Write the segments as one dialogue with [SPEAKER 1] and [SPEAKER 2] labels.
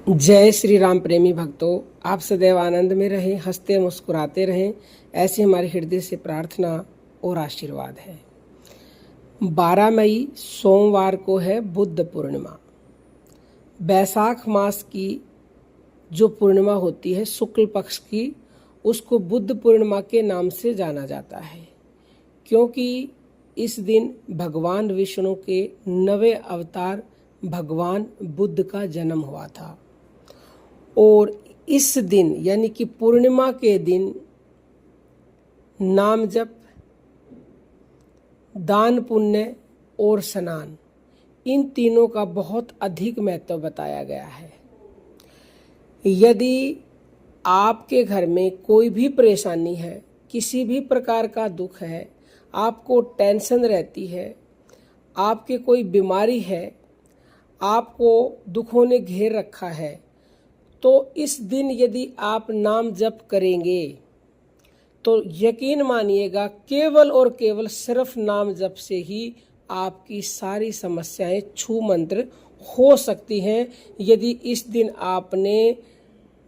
[SPEAKER 1] जय श्री राम प्रेमी भक्तों, आप सदैव आनंद में रहें, हंसते मुस्कुराते रहें, ऐसी हमारे हृदय से प्रार्थना और आशीर्वाद है। 12 मई सोमवार को है बुद्ध पूर्णिमा। बैसाख मास की जो पूर्णिमा होती है शुक्ल पक्ष की, उसको बुद्ध पूर्णिमा के नाम से जाना जाता है, क्योंकि इस दिन भगवान विष्णु के 9वें अवतार भगवान बुद्ध का जन्म हुआ था। और इस दिन यानी कि पूर्णिमा के दिन नाम जप, दान पुण्य और स्नान, इन तीनों का बहुत अधिक महत्व बताया गया है। यदि आपके घर में कोई भी परेशानी है, किसी भी प्रकार का दुख है, आपको टेंशन रहती है, आपके कोई बीमारी है, आपको दुखों ने घेर रखा है, तो इस दिन यदि आप नाम जप करेंगे तो यकीन मानिएगा केवल और केवल सिर्फ नाम जप से ही आपकी सारी समस्याएं छू मंत्र हो सकती हैं। यदि इस दिन आपने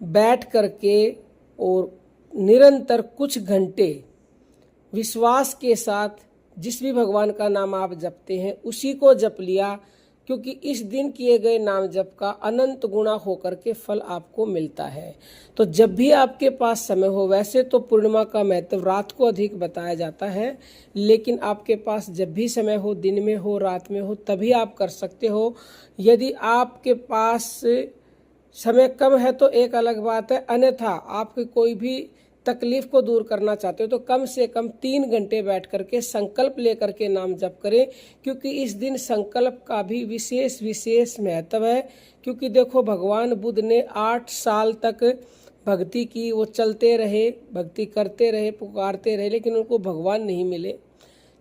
[SPEAKER 1] बैठ करके और निरंतर कुछ घंटे विश्वास के साथ जिस भी भगवान का नाम आप जपते हैं उसी को जप लिया, क्योंकि इस दिन किए गए नाम जप का अनंत गुना होकर के फल आपको मिलता है। तो जब भी आपके पास समय हो, वैसे तो पूर्णिमा का महत्व रात को अधिक बताया जाता है, लेकिन आपके पास जब भी समय हो, दिन में हो, रात में हो, तभी आप कर सकते हो। यदि आपके पास समय कम है तो एक अलग बात है, अन्यथा आपकी कोई भी तकलीफ को दूर करना चाहते हो तो कम से कम 3 घंटे बैठ करके संकल्प लेकर के नाम जप करें, क्योंकि इस दिन संकल्प का भी विशेष महत्व है। क्योंकि देखो, भगवान बुद्ध ने 8 साल तक भक्ति की, वो चलते रहे, भक्ति करते रहे, पुकारते रहे, लेकिन उनको भगवान नहीं मिले।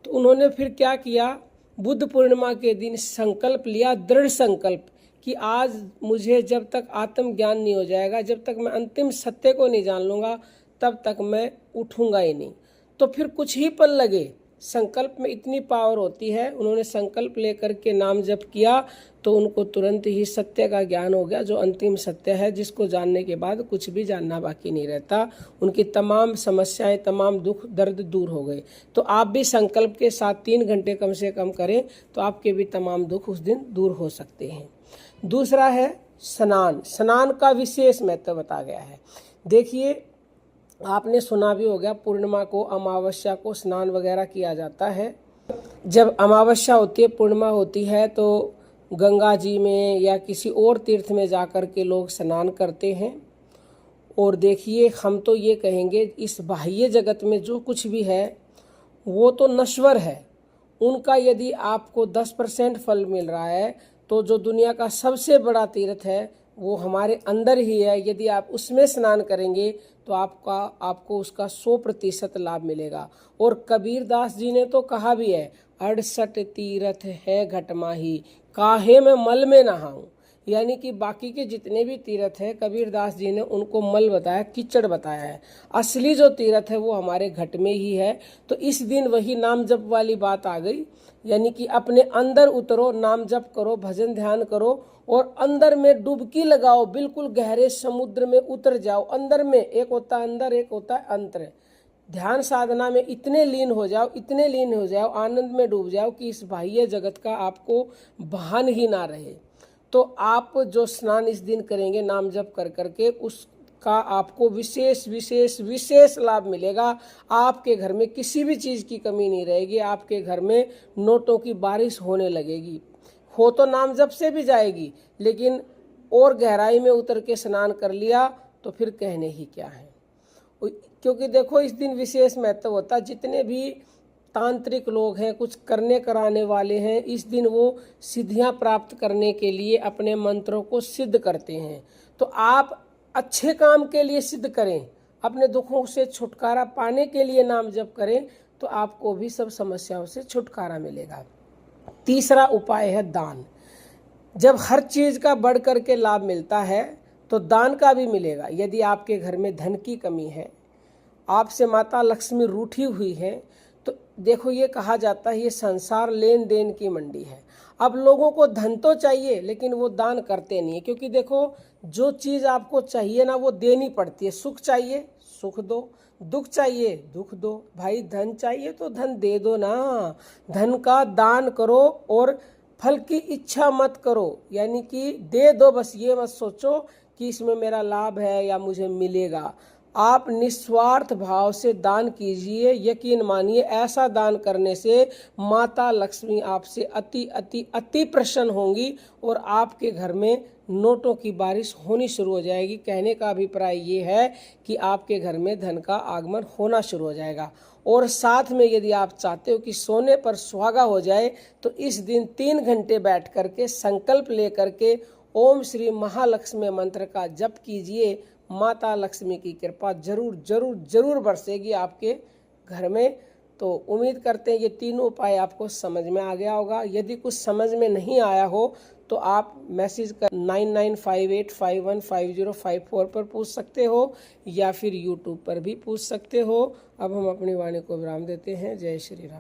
[SPEAKER 1] तो उन्होंने फिर क्या किया, बुद्ध पूर्णिमा के दिन संकल्प लिया, दृढ़ संकल्प, कि आज मुझे जब तक आत्म ज्ञान नहीं हो जाएगा, जब तक मैं अंतिम सत्य को नहीं जान लूँगा, तब तक मैं उठूंगा ही नहीं। तो फिर कुछ ही पल लगे, संकल्प में इतनी पावर होती है। उन्होंने संकल्प लेकर के नाम जप किया तो उनको तुरंत ही सत्य का ज्ञान हो गया, जो अंतिम सत्य है, जिसको जानने के बाद कुछ भी जानना बाकी नहीं रहता। उनकी तमाम समस्याएं, तमाम दुख दर्द दूर हो गए। तो आप भी संकल्प के साथ 3 घंटे कम से कम करें तो आपके भी तमाम दुख उस दिन दूर हो सकते हैं। दूसरा है स्नान। स्नान का विशेष महत्व बताया गया है। देखिए, आपने सुना भी हो गया, पूर्णिमा को, अमावस्या को स्नान वगैरह किया जाता है। जब अमावस्या होती है, पूर्णिमा होती है, तो गंगा जी में या किसी और तीर्थ में जाकर के लोग स्नान करते हैं। और देखिए, हम तो ये कहेंगे, इस बाह्य जगत में जो कुछ भी है वो तो नश्वर है। उनका यदि आपको 10% फल मिल रहा है, तो जो दुनिया का सबसे बड़ा तीर्थ है वो हमारे अंदर ही है। यदि आप उसमें स्नान करेंगे तो आपको उसका 100% लाभ मिलेगा। और कबीरदास जी ने तो कहा भी है, 68 तीर्थ है घट माही, काहे में मल में नहाऊं। यानी कि बाकी के जितने भी तीर्थ है, कबीरदास जी ने उनको मल बताया, कीचड़ बताया है। असली जो तीर्थ है वो हमारे घट में ही है। तो इस दिन वही नाम जप वाली बात आ गई, यानी कि अपने अंदर उतरो, नाम जप करो, भजन ध्यान करो और अंदर में डुबकी लगाओ, बिल्कुल गहरे समुद्र में उतर जाओ। अंदर में एक होता है अंदर, एक होता है अंतर। ध्यान साधना में इतने लीन हो जाओ, इतने लीन हो जाओ, आनंद में डूब जाओ कि इस बाह्य जगत का आपको भान ही ना रहे। तो आप जो स्नान इस दिन करेंगे नाम जप कर करके, उसका आपको विशेष लाभ मिलेगा। आपके घर में किसी भी चीज़ की कमी नहीं रहेगी। आपके घर में नोटों की बारिश होने लगेगी। हो तो नाम जप से भी जाएगी, लेकिन और गहराई में उतर के स्नान कर लिया तो फिर कहने ही क्या है। क्योंकि देखो, इस दिन विशेष महत्व होता है। जितने भी तांत्रिक लोग हैं, कुछ करने कराने वाले हैं, इस दिन वो सिद्धियां प्राप्त करने के लिए अपने मंत्रों को सिद्ध करते हैं। तो आप अच्छे काम के लिए सिद्ध करें, अपने दुखों से छुटकारा पाने के लिए नाम जप करें, तो आपको भी सब समस्याओं से छुटकारा मिलेगा। तीसरा उपाय है दान। जब हर चीज का बढ़ करके लाभ मिलता है तो दान का भी मिलेगा। यदि आपके घर में धन की कमी है, आपसे माता लक्ष्मी रूठी हुई है, तो देखो, ये कहा जाता है ये संसार लेन देन की मंडी है। अब लोगों को धन तो चाहिए, लेकिन वो दान करते नहीं है। क्योंकि देखो, जो चीज़ आपको चाहिए ना वो देनी पड़ती है। सुख चाहिए सुख दो, दुख चाहिए दुख दो। भाई धन चाहिए तो धन दे दो ना, धन का दान करो और फल की इच्छा मत करो, यानी कि दे दो, बस ये मत सोचो कि इसमें मेरा लाभ है या मुझे मिलेगा। आप निस्वार्थ भाव से दान कीजिए, यकीन मानिए ऐसा दान करने से माता लक्ष्मी आपसे अति अति अति प्रसन्न होंगी और आपके घर में नोटों की बारिश होनी शुरू हो जाएगी। कहने का अभिप्राय ये है कि आपके घर में धन का आगमन होना शुरू हो जाएगा। और साथ में यदि आप चाहते हो कि सोने पर सुहागा हो जाए तो इस दिन 3 घंटे बैठ करके संकल्प ले करके ओम श्री महालक्ष्मी मंत्र का जप कीजिए। माता लक्ष्मी की कृपा जरूर जरूर जरूर बरसेगी आपके घर में। तो उम्मीद करते हैं ये तीनों उपाय आपको समझ में आ गया होगा। यदि कुछ समझ में नहीं आया हो तो आप मैसेज कर 9958515054 पर पूछ सकते हो या फिर यूट्यूब पर भी पूछ सकते हो। अब हम अपनी वाणी को विराम देते हैं। जय श्री राम।